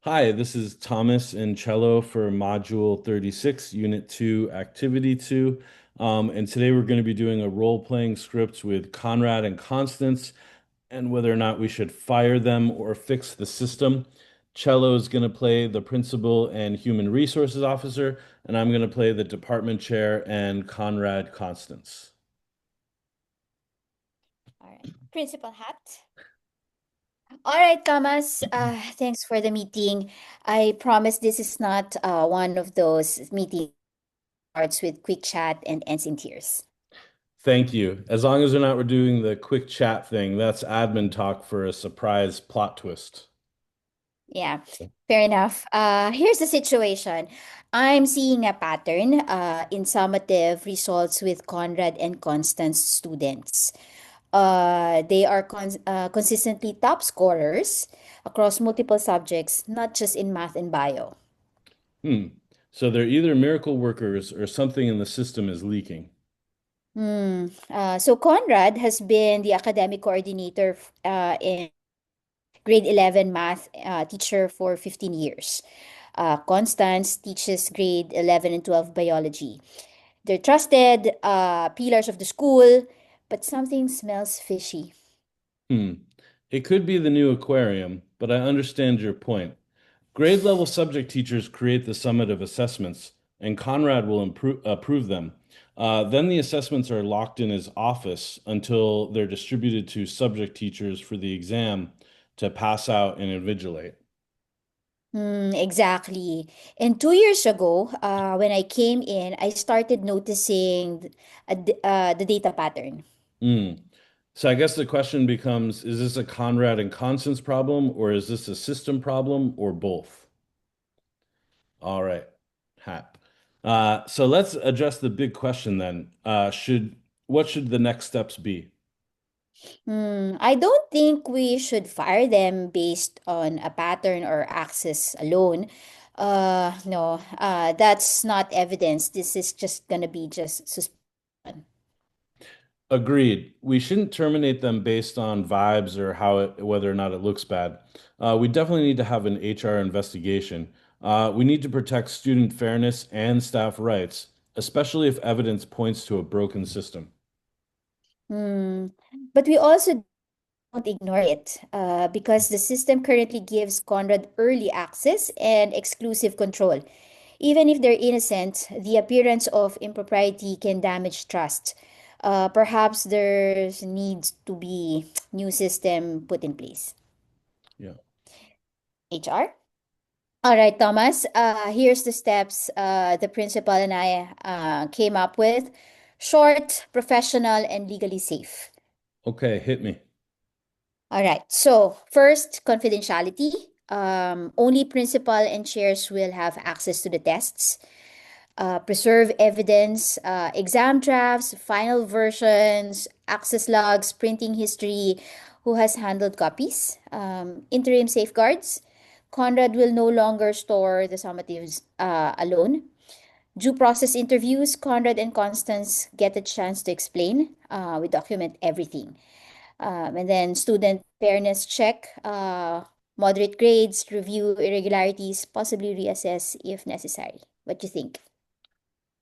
Hi, this is Thomas and Cello for Module 36, Unit 2, Activity 2. And today we're going to be doing a role-playing script with Conrad and Constance and whether or not we should fire them or fix the system. Cello is going to play the principal and human resources officer, and I'm going to play the department chair and Conrad Constance. All right. Principal hat. All right, Thomas. Thanks for the meeting. I promise this is not one of those meetings starts with quick chat and ends in tears. Thank you. As long as we're not doing the quick chat thing, that's admin talk for a surprise plot twist. Yeah, fair enough. Here's the situation. I'm seeing a pattern in summative results with Conrad and Constance students. They are consistently top scorers across multiple subjects, not just in math and bio. Hmm. So they're either miracle workers or something in the system is leaking. So Conrad has been the academic coordinator in grade 11 math teacher for 15 years. Constance teaches grade 11 and 12 biology. They're trusted pillars of the school, but something smells fishy. Hmm. It could be the new aquarium, but I understand your point. Grade level subject teachers create the summative assessments, and Conrad will approve them. Then the assessments are locked in his office until they're distributed to subject teachers for the exam to pass out and invigilate. Exactly. And 2 years ago, when I came in, I started noticing the data pattern. Hmm. So I guess the question becomes, is this a Conrad and Constance problem, or is this a system problem, or both? All right, Hap. So let's address the big question then. What should the next steps be? I don't think we should fire them based on a pattern or access alone. No, that's not evidence. This is just gonna be just suspicion. Agreed. We shouldn't terminate them based on vibes or whether or not it looks bad. We definitely need to have an HR investigation. We need to protect student fairness and staff rights, especially if evidence points to a broken system. Hmm. But we also don't ignore it because the system currently gives Conrad early access and exclusive control. Even if they're innocent, the appearance of impropriety can damage trust. Perhaps there needs to be new system put in place. Yeah. HR? All right, Thomas. Here's the steps the principal and I came up with. Short, professional, and legally safe. Okay, hit me. All right. So first, confidentiality. Only principal and chairs will have access to the tests. Preserve evidence, exam drafts, final versions, access logs, printing history, who has handled copies, interim safeguards. Conrad will no longer store the summatives alone. Due process interviews, Conrad and Constance get a chance to explain. We document everything. And then student fairness check, moderate grades, review irregularities, possibly reassess if necessary. What do you think?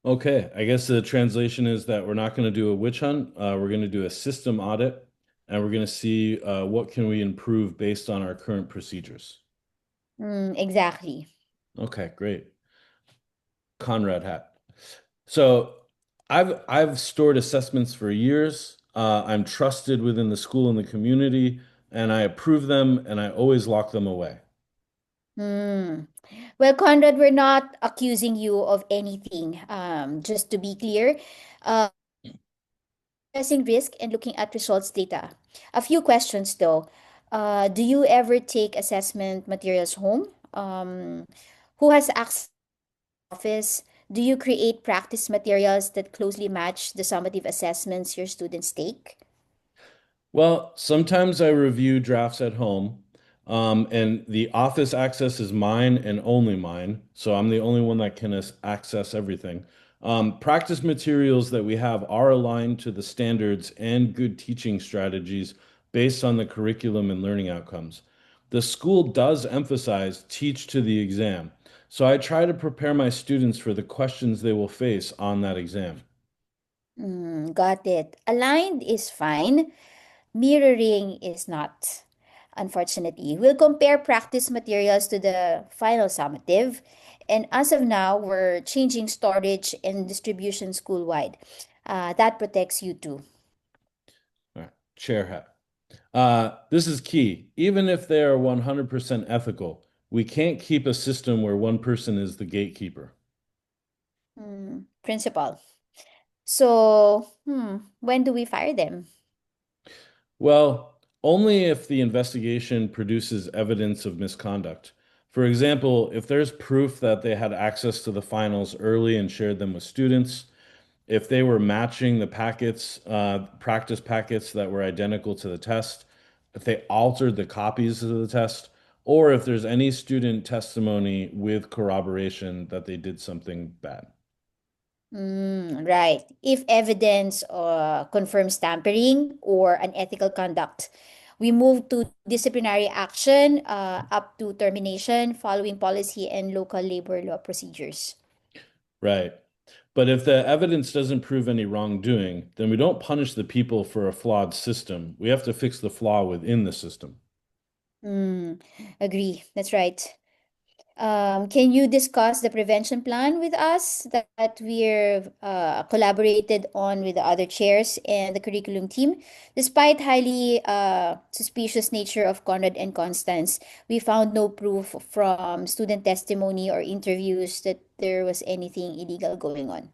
Okay, I guess the translation is that we're not going to do a witch hunt. We're going to do a system audit, and we're going to see what can we improve based on our current procedures. Exactly. Okay, great. Conrad hat. So I've stored assessments for years. I'm trusted within the school and the community, and I approve them, and I always lock them away. Hmm. Well, Conrad, we're not accusing you of anything. Just to be clear, uh, assessing risk and looking at results data. A few questions though. Do you ever take assessment materials home? Who has access to office? Do you create practice materials that closely match the summative assessments your students take? Well, sometimes I review drafts at home, and the office access is mine and only mine. So I'm the only one that can access everything. Practice materials that we have are aligned to the standards and good teaching strategies based on the curriculum and learning outcomes. The school does emphasize teach to the exam. So I try to prepare my students for the questions they will face on that exam. Got it. Aligned is fine. Mirroring is not, unfortunately. We'll compare practice materials to the final summative. And as of now, we're changing storage and distribution school-wide. That protects you too. All right, chair hat. This is key. Even if they are 100% ethical, we can't keep a system where one person is the gatekeeper. Principal. So, when do we fire them? Well, only if the investigation produces evidence of misconduct. For example, if there's proof that they had access to the finals early and shared them with students, if they were matching the packets, practice packets that were identical to the test, if they altered the copies of the test, or if there's any student testimony with corroboration that they did something bad. Right. If evidence confirms tampering or unethical conduct, we move to disciplinary action up to termination following policy and local labor law procedures. Right. But if the evidence doesn't prove any wrongdoing, then we don't punish the people for a flawed system. We have to fix the flaw within the system. Mm, agree. That's right. Can you discuss the prevention plan with us that we're collaborated on with the other chairs and the curriculum team? Despite highly suspicious nature of Conrad and Constance, we found no proof from student testimony or interviews that there was anything illegal going on.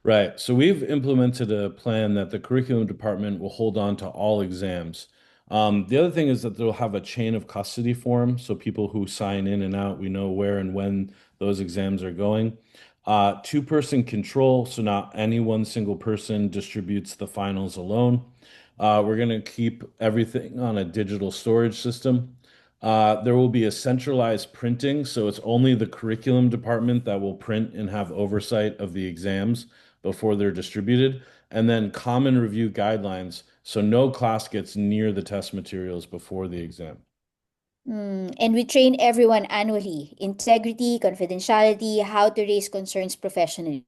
Right. So we've implemented a plan that the curriculum department will hold on to all exams. The other thing is that they'll have a chain of custody form, so people who sign in and out, we know where and when those exams are going. Two-person control, so not any one single person distributes the finals alone. We're going to keep everything on a digital storage system. There will be a centralized printing, so it's only the curriculum department that will print and have oversight of the exams before they're distributed, and then common review guidelines, so no class gets near the test materials before the exam. And we train everyone annually: integrity, confidentiality, how to raise concerns professionally.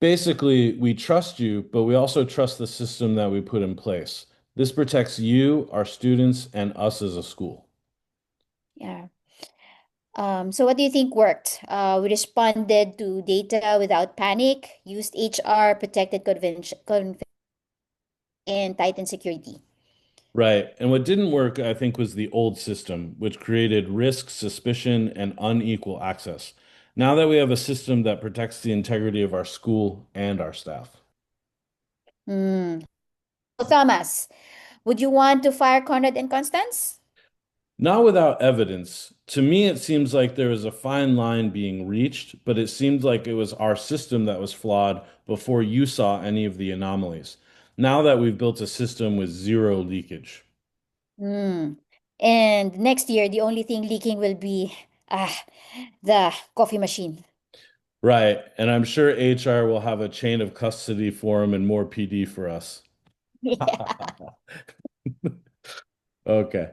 Basically, we trust you, but we also trust the system that we put in place. This protects you, our students, and us as a school. Yeah. So what do you think worked? We responded to data without panic, used HR, protected and tightened security. Right. And what didn't work, I think, was the old system, which created risk, suspicion, and unequal access. Now that we have a system that protects the integrity of our school and our staff. Hmm. So Thomas, would you want to fire Conrad and Constance? Not without evidence. To me, it seems like there was a fine line being reached, but it seemed like it was our system that was flawed before you saw any of the anomalies. Now that we've built a system with zero leakage. Hmm. And next year, the only thing leaking will be the coffee machine. Right. And I'm sure HR will have a chain of custody form and more PD for us. Yeah. Okay.